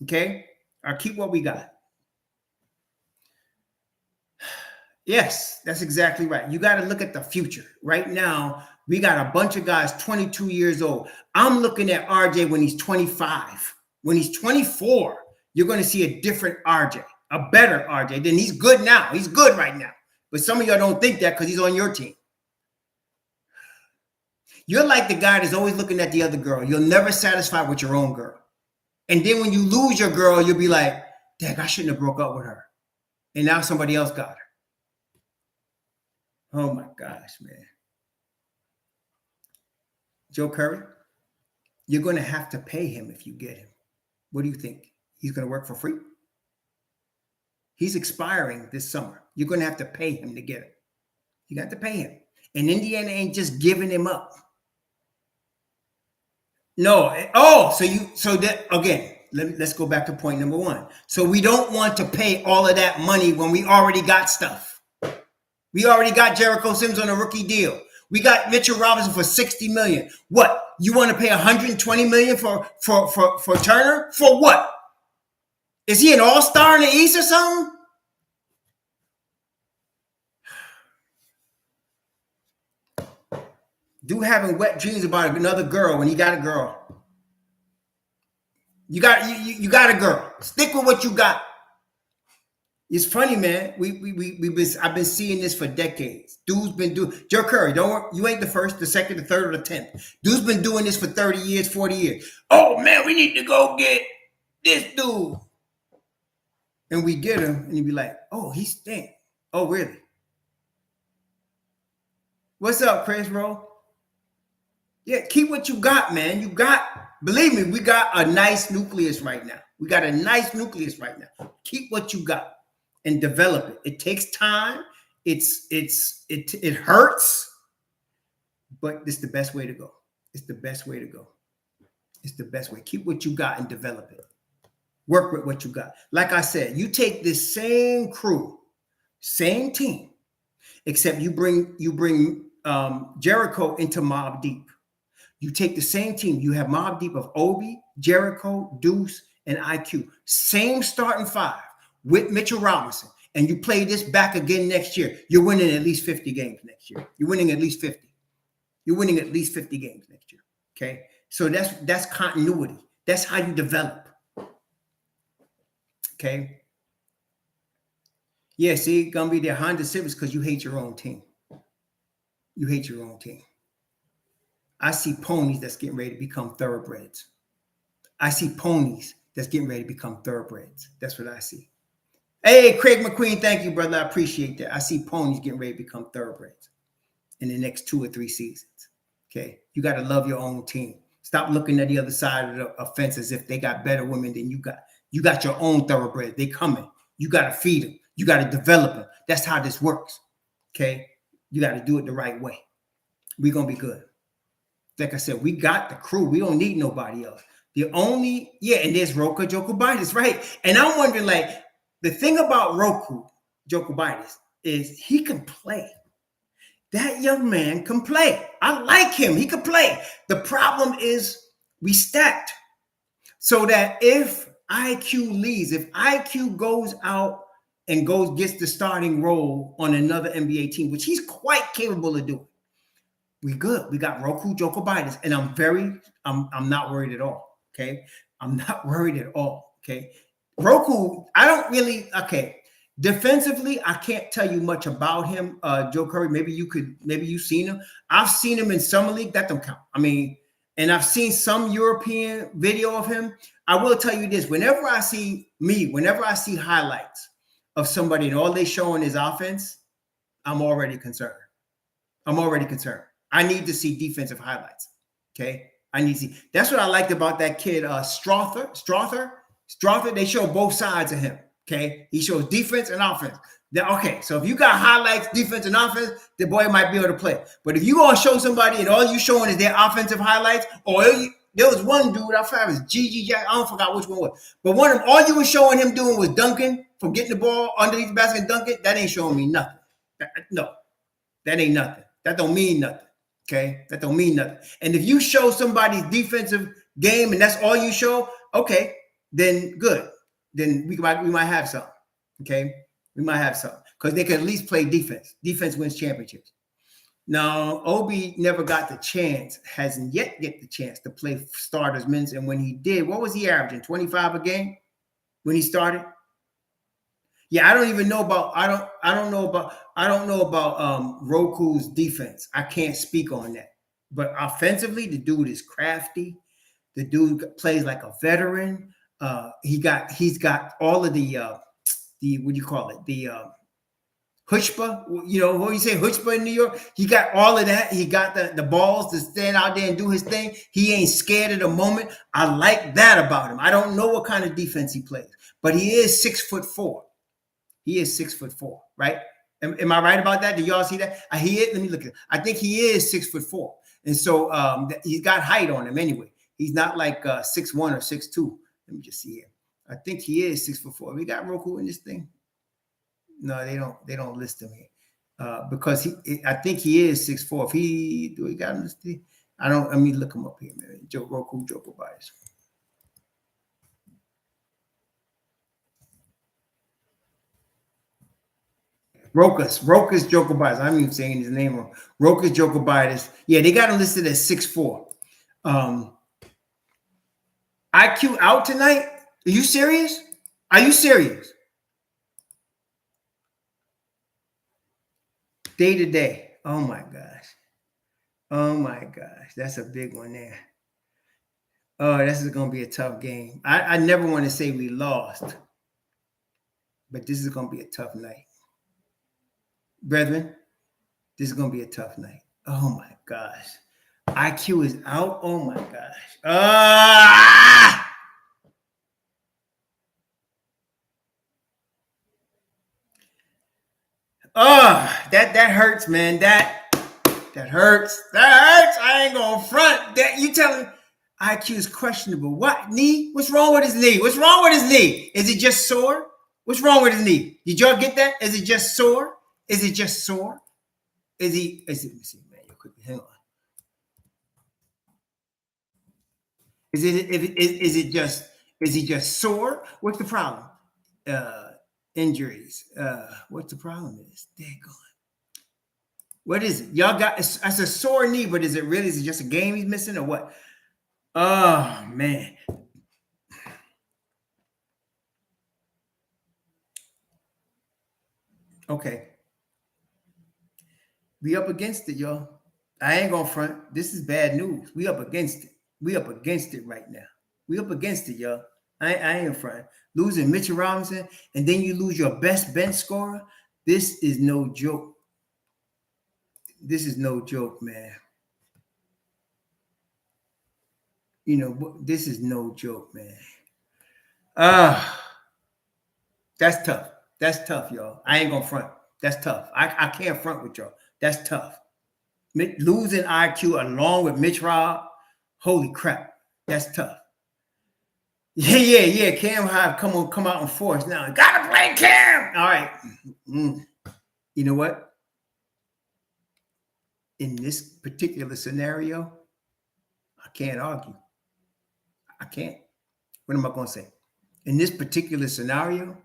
Okay? Or keep what we got. Yes, that's exactly right. You got to look at the future. Right now, we got a bunch of guys 22 years old. I'm looking at RJ when he's 25. When he's 24, you're going to see a different RJ, a better RJ. Then he's good now. He's good right now. But some of y'all don't think that because he's on your team. You're like the guy that's always looking at the other girl. You're never satisfied with your own girl. And then when you lose your girl, you'll be like, dang, I shouldn't have broke up with her. And now somebody else got her. Oh my gosh, man. Joe Curry, you're going to have to pay him if you get him. What do you think? He's going to work for free? He's expiring this summer. You're going to have to pay him to get him. You got to pay him. And Indiana ain't just giving him up. No. Oh, let's go back to point number one. So we don't want to pay all of that money when we already got stuff. We already got Jericho Sims on a rookie deal. We got Mitchell Robinson for $60 million. What? You want to pay $120 million for Turner? For what? Is he an all-star in the East or something? Dude having wet dreams about another girl when he got a girl. You got a girl. Stick with what you got. It's funny, man. I've been seeing this for decades. Dude's been doing Joe Curry. You ain't the first, the second, the third, or the 10th. Dude's been doing this for 30 years, 40 years. Oh man, we need to go get this dude. And we get him, and he'd be like, oh, he stink. Oh, really? What's up, Chris, bro? Yeah, keep what you got, man. You got, believe me, we got a nice nucleus right now. We got a nice nucleus right now. Keep what you got and develop it. It takes time. It hurts, but it's the best way to go. It's the best way to go. It's the best way. Keep what you got and develop it. Work with what you got. Like I said, you take this same crew, same team, except you bring Jericho into Mobb Deep. You take the same team. You have Mobb Deep of Obi, Jericho, Duece, and IQ. Same starting five with Mitchell Robinson. And you play this back again next year. You're winning at least 50 games next year. You're winning at least 50. You're winning at least 50 games next year. Okay? So that's continuity. That's how you develop. Okay? Yeah, see, gonna be their Honda Civics because you hate your own team. You hate your own team. I see ponies that's getting ready to become thoroughbreds. I see ponies that's getting ready to become thoroughbreds. That's what I see. Hey, Craig McQueen, thank you, brother. I appreciate that. I see ponies getting ready to become thoroughbreds in the next 2 or 3 seasons. Okay, you got to love your own team. Stop looking at the other side of the fence as if they got better women than you got. You got your own thoroughbreds. They coming. You got to feed them. You got to develop them. That's how this works. Okay, you got to do it the right way. We're gonna be good. Like I said, we got the crew. We don't need nobody else. The only, and there's Roku Jokobitis, right? And I'm wondering, like, the thing about Roku Jokobitis is he can play. That young man can play. I like him. He can play. The problem is we stacked. So that if IQ leaves, if IQ goes out and gets the starting role on another NBA team, which he's quite capable of doing, we good. We got Roku Jokobitis, and I'm not worried at all. Okay, I'm not worried at all. Okay, Roku, I don't really. Okay, defensively, I can't tell you much about him. Joe Curry, maybe you've seen him. I've seen him in summer league. That don't count. I mean, and I've seen some European video of him. I will tell you this: whenever I see highlights of somebody and all they showing is offense, I'm already concerned. I need to see defensive highlights. Okay. I need to see. That's what I liked about that kid, Strother. They show both sides of him. Okay. He shows defense and offense. Okay. So if you got highlights, defense and offense, the boy might be able to play. But if you going to show somebody and all you showing is their offensive highlights, or there was one dude, I forgot his GG Jack. I don't forgot which one was. But one of them, all you were showing him doing was dunking from getting the ball underneath the basket and dunking. That ain't showing me nothing. No, that ain't nothing. That don't mean nothing. Okay, that don't mean nothing. And if you show somebody's defensive game and that's all you show, okay, then good. Then we might have something. Okay, we might have something because they can at least play defense. Defense wins championships. Now, Obi never got the chance, hasn't yet get the chance to play starters minutes. And when he did, what was he averaging? 25 a game when he started. Yeah, I don't know about Roku's defense. I can't speak on that. But offensively, the dude is crafty. The dude plays like a veteran. He's got all of the what do you call it? The chutzpah. You know, what do you say, chutzpah in New York? He got all of that. He got the balls to stand out there and do his thing. He ain't scared of the moment. I like that about him. I don't know what kind of defense he plays, but he is 6'4". He is 6'4", right? Am I right about that? Do y'all see that? Let me look at it. I think he is 6'4". And so he's got height on him anyway. He's not like 6'1" or 6'2". Let me just see here. I think he is 6'4". We got Roku in this thing. No, they don't list him here. Because I think he is 6'4". Do we got him listed? Let me look him up here, man. Roku Jokobitis. Rokas Jokobitis. I'm even saying his name wrong. Rokas Jokobitis. Yeah, they got him listed as 6'4". IQ out tonight? Are you serious? Are you serious? Day to day. Oh my gosh. Oh my gosh. That's a big one there. Oh, this is going to be a tough game. I never want to say we lost, but this is going to be a tough night. Brethren, this is going to be a tough night. Oh my gosh. IQ is out. Oh my gosh. That hurts, man. That hurts. That hurts. I ain't gonna front. That you telling me IQ is questionable. What knee? What's wrong with his knee? What's wrong with his knee? Is it just sore? What's wrong with his knee? Did y'all get that? Is it just sore? Is it just sore? Is it? Let me see, man. Real quick. Hang on. Is he just sore? What's the problem? Injuries. What's the problem is? Daggone. What is it? Y'all got it's a sore knee, but is it just a game he's missing or what? Oh man. Okay. We up against it, y'all. I ain't gonna front. This is bad news. We up against it. We up against it right now. We up against it, y'all. I ain't front. Losing Mitchell Robinson, and then you lose your best bench scorer. This is no joke. This is no joke, man. You know, this is no joke, man. That's tough. That's tough, y'all. I ain't gonna front. That's tough. I can't front with y'all. That's tough. Losing IQ along with Mitch Rob, holy crap. That's tough. Yeah. Cam Hyde come out in force now. Gotta play Cam. All right. You know what? In this particular scenario, I can't argue. I can't. What am I going to say? In this particular scenario,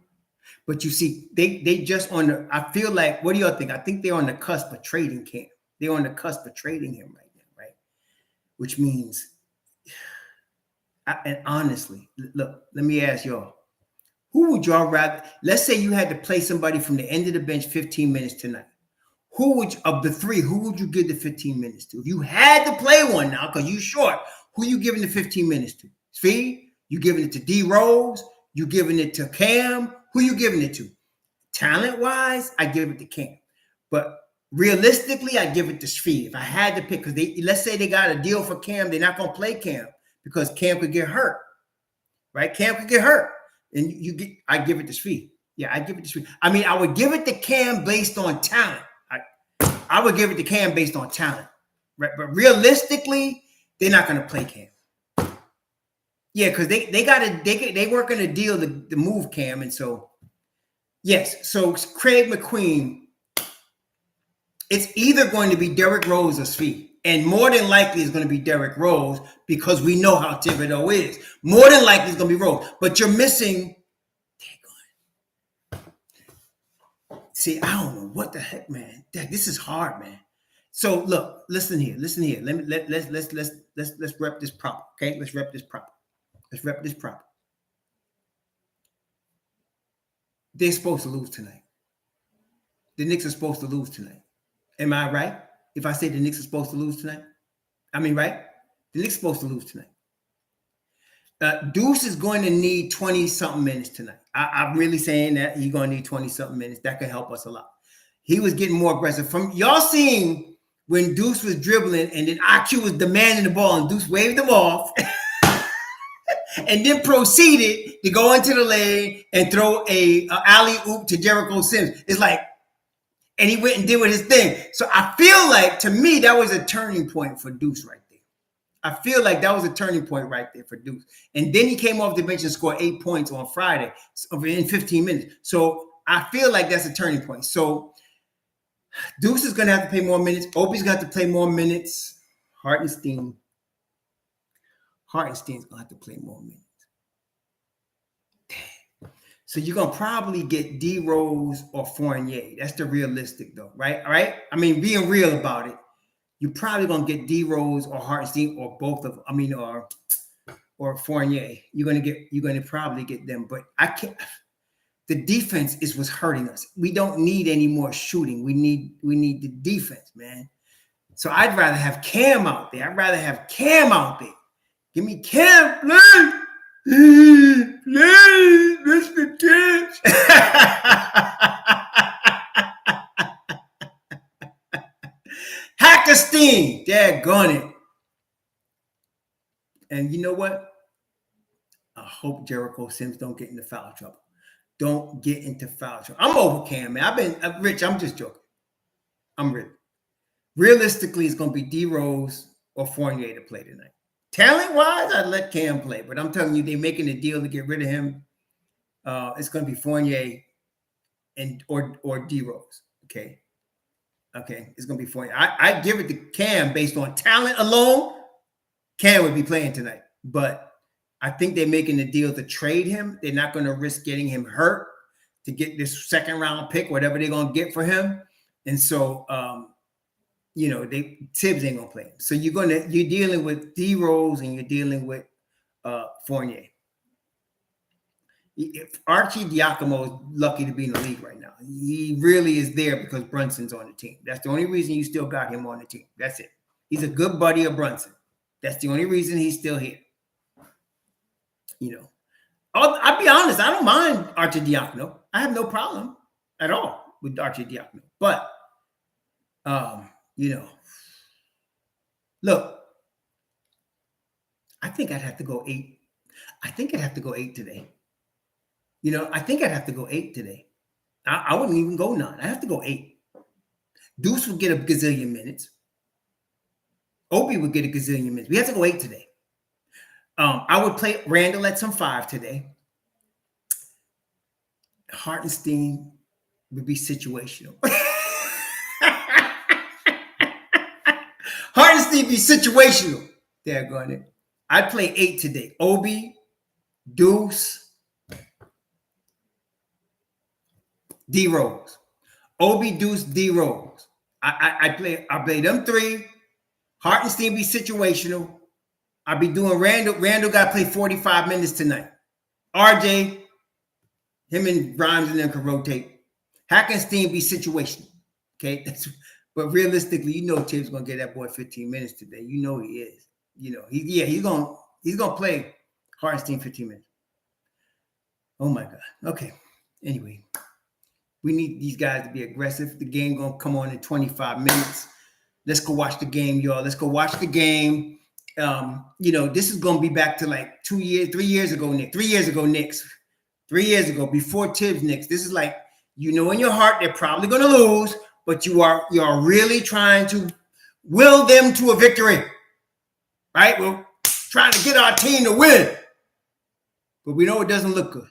but you see, they just on the. I feel like, what do y'all think? I think they're on the cusp of trading Cam. They're on the cusp of trading him right now, right? Which means, and honestly, look, let me ask y'all, who would y'all rather? Let's say you had to play somebody from the end of the bench 15 minutes tonight. Who would of the three? Who would you give the 15 minutes to? If you had to play one now, because you short, who you giving the 15 minutes to? Speed? You giving it to D Rose? You giving it to Cam? Who you giving it to? Talent-wise, I give it to Cam. But realistically, I give it to Speed. If I had to pick, because let's say they got a deal for Cam, they're not gonna play Cam because Cam could get hurt. Right? Cam could get hurt. And I give it to Speed. Yeah, I give it to Speed. I mean, I would give it to Cam based on talent. I would give it to Cam based on talent, right? But realistically, they're not going to play Cam. Yeah, because they working a deal to move Cam, and so yes. So Craig McQueen, it's either going to be Derrick Rose or Svi, and more than likely it's going to be Derrick Rose because we know how Thibodeau is. More than likely it's going to be Rose, but you're missing. See, I don't know what the heck, man. This is hard, man. So look, listen here. Let's rep this proper. Okay, let's rep this proper. They're supposed to lose tonight. The Knicks are supposed to lose tonight. Am I right? If I say the Knicks are supposed to lose tonight, I mean, right? The Knicks are supposed to lose tonight. Duece is going to need 20-something minutes tonight. I'm really saying that he's going to need 20-something minutes. That could help us a lot. He was getting more aggressive. From y'all seeing when Duece was dribbling and then IQ was demanding the ball and Duece waved him off and then proceeded to go into the lane and throw a alley-oop to Jericho Sims. It's like, and he went and did with his thing. So I feel like, to me, that was a turning point for Duece right there. I feel like that was a turning point right there for Duece. And then he came off the bench and scored 8 points on Friday in 15 minutes. So I feel like that's a turning point. So Duece is going to have to play more minutes. Opie's going to have to play more minutes. Hartenstein's going to have to play more minutes. So you're going to probably get D Rose or Fournier. That's the realistic though, right? All right. I mean, being real about it, you're probably going to get D Rose or Hartenstein or both of them. I mean, or or Fournier. You're gonna probably get them, but I can't. The defense is what's hurting us. We don't need any more shooting. We need the defense, man. So I'd rather have Cam out there. Give me Cam, please. Please, Mr. Thibs. Hackerstein, daggone it. And you know what? I hope Jericho Sims don't get into foul trouble. Don't get into foul trouble. I'm over Cam, man. Rich, I'm just joking. I'm real. Realistically, it's going to be D Rose or Fournier to play tonight. Talent-wise, I'd let Cam play, but I'm telling you, they're making a deal to get rid of him. It's going to be Fournier or D Rose. Okay, it's going to be Fournier. I give it to Cam based on talent alone. Cam would be playing tonight, but I think they're making the deal to trade him. They're not going to risk getting him hurt to get this second round pick, whatever they're going to get for him. And so, Thibs ain't gonna play him. So you're dealing with D Rose and you're dealing with Fournier. Archie Diacono is lucky to be in the league right now. He really is there because Brunson's on the team. That's the only reason you still got him on the team. That's it. He's a good buddy of Brunson. That's the only reason he's still here. I'll be honest. I don't mind Archie Diacono. I have no problem at all with Archie Diacono. But look, I think I'd have to go 8. I think I'd have to go 8 today. I think I'd have to go 8 today. I wouldn't even go 9. I have to go 8. Duece would get a gazillion minutes. Obi would get a gazillion minutes. We have to go 8 today. I would play Randall at some 5 today. Hartenstein would be situational. Hartenstein be situational. Daggone it. I'd play 8 today. Obi, Duece, D Rose. Obi, Duece, D Rose. I play them 3. Hartenstein be situational. I'll be doing Randall. Randall got to play 45 minutes tonight. RJ, him and Grimes and them can rotate. Hackenstein be situational. Okay, but realistically, Thibs gonna get that boy 15 minutes today. He is. He's gonna play Hartenstein 15 minutes. Oh my God. Okay. Anyway, we need these guys to be aggressive. The game gonna come on in 25 minutes. Let's go watch the game, y'all. Let's go watch the game. This is gonna be back to like 3 years ago, Knicks. 3 years ago, Knicks. 3 years ago, before Thibs Knicks. This is like, in your heart, they're probably gonna lose, but you are really trying to will them to a victory. Right? We're trying to get our team to win. But we know it doesn't look good.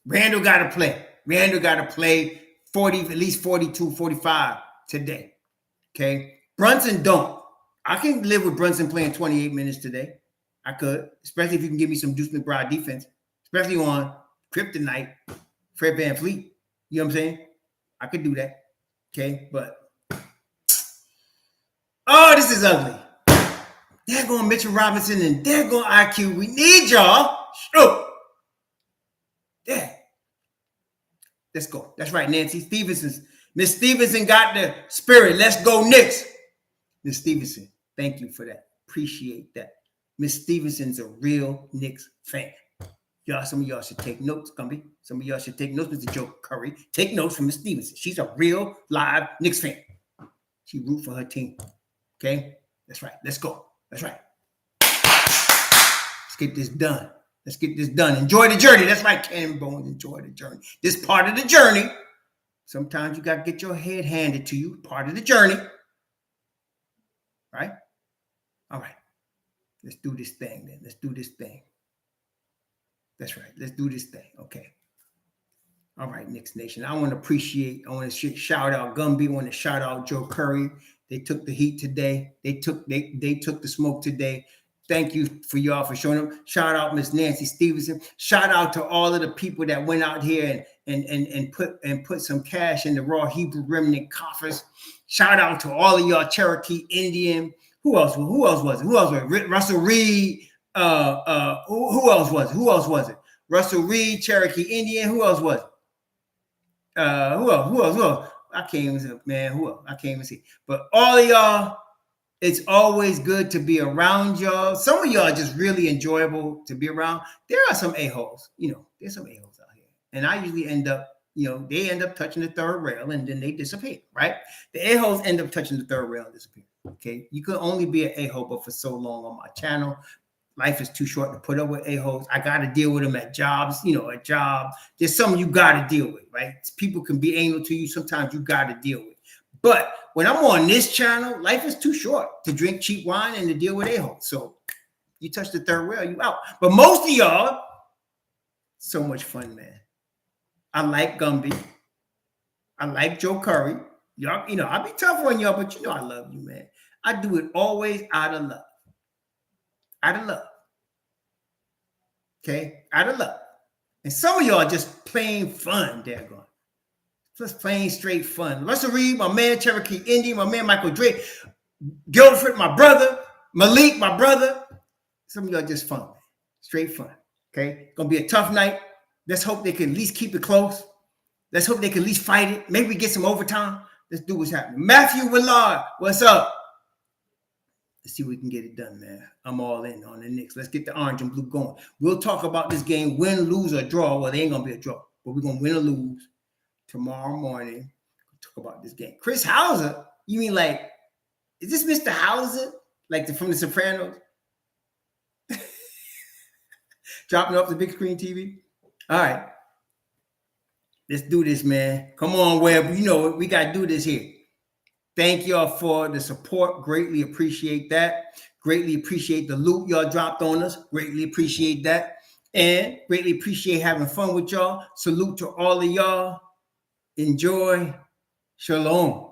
Randall got to play. Randall got to play 40, at least 42, 45 today. Okay? Brunson don't. I can live with Brunson playing 28 minutes today. I could, especially if you can give me some Deuce McBride defense, especially on Kryptonite, Fred VanVleet. You know what I'm saying? I could do that. Okay? But, this is ugly. They're going Mitchell Robinson and they're going IQ. We need y'all. Shoot. Yeah. Let's go. That's right, Nancy Stevenson. Miss Stevenson got the spirit. Let's go, Knicks. Miss Stevenson, thank you for that. Appreciate that. Miss Stevenson's a real Knicks fan. Some of y'all should take notes, Gumby. Some of y'all should take notes, Mr. Joe Curry. Take notes from Miss Stevenson. She's a real live Knicks fan. She root for her team. Okay? That's right. Let's go. That's right. Let's get this done. Let's get this done. Enjoy the journey. That's right, Cannon Bones. Enjoy the journey. This part of the journey. Sometimes you got to get your head handed to you. Part of the journey. Right? All right. Let's do this thing then. Let's do this thing. That's right. Let's do this thing. Okay. All right, Knicks Nation. I want to shout out Gumby. I want to shout out Joe Curry. They took the heat today. They took the smoke today. Thank you for y'all for showing up. Shout out Miss Nancy Stevenson. Shout out to all of the people that went out here and put some cash in the Raw Hebrew Remnant coffers. Shout out to all of y'all Cherokee Indian, Who else? Who else was it? Who else was it? Russell Reed. Who else was it? Who else was it? Russell Reed, Cherokee Indian. Who else was it? Who else? Who else? Who else? I can't even see, man. Who else? I can't even see. But all of y'all, it's always good to be around y'all. Some of y'all are just really enjoyable to be around. There are some a-holes, there's some a-holes out here. And I usually end up, they end up touching the third rail and then they disappear, right? The a-holes end up touching the third rail and disappear, okay? You could only be an a-hole but for so long on my channel. Life is too short to put up with a-holes. I got to deal with them at jobs, a job. There's something you got to deal with, right? People can be anal to you. Sometimes you got to deal with. But when I'm on this channel, life is too short to drink cheap wine and to deal with a-holes. So you touch the third rail, you out. But most of y'all, so much fun, man. I like Gumby. I like Joe Curry. Y'all, I'll be tough on y'all, but I love you, man. I do it always out of love. Out of love. Okay? Out of love. And some of y'all are just plain fun, daggone. Just plain straight fun. Russell Reed, my man, Cherokee Indian, my man, Michael Drake, Guilford, my brother, Malik, my brother. Some of y'all just fun, man. Straight fun. Okay? Gonna be a tough night. Let's hope they can at least keep it close. Let's hope they can at least fight it. Maybe we get some overtime. Let's do what's happening. Matthew Willard, what's up? Let's see if we can get it done, man. I'm all in on the Knicks. Let's get the orange and blue going. We'll talk about this game, win, lose, or draw. Well, they ain't going to be a draw, but we're going to win or lose tomorrow morning. We'll talk about this game. Chris Hauser? You mean is this Mr. Hauser? From The Sopranos? Dropping off the big screen TV? All right. Let's do this, man. Come on, Webb. We got to do this here. Thank y'all for the support. Greatly appreciate that. Greatly appreciate the loot y'all dropped on us. Greatly appreciate that. And greatly appreciate having fun with y'all. Salute to all of y'all. Enjoy. Shalom.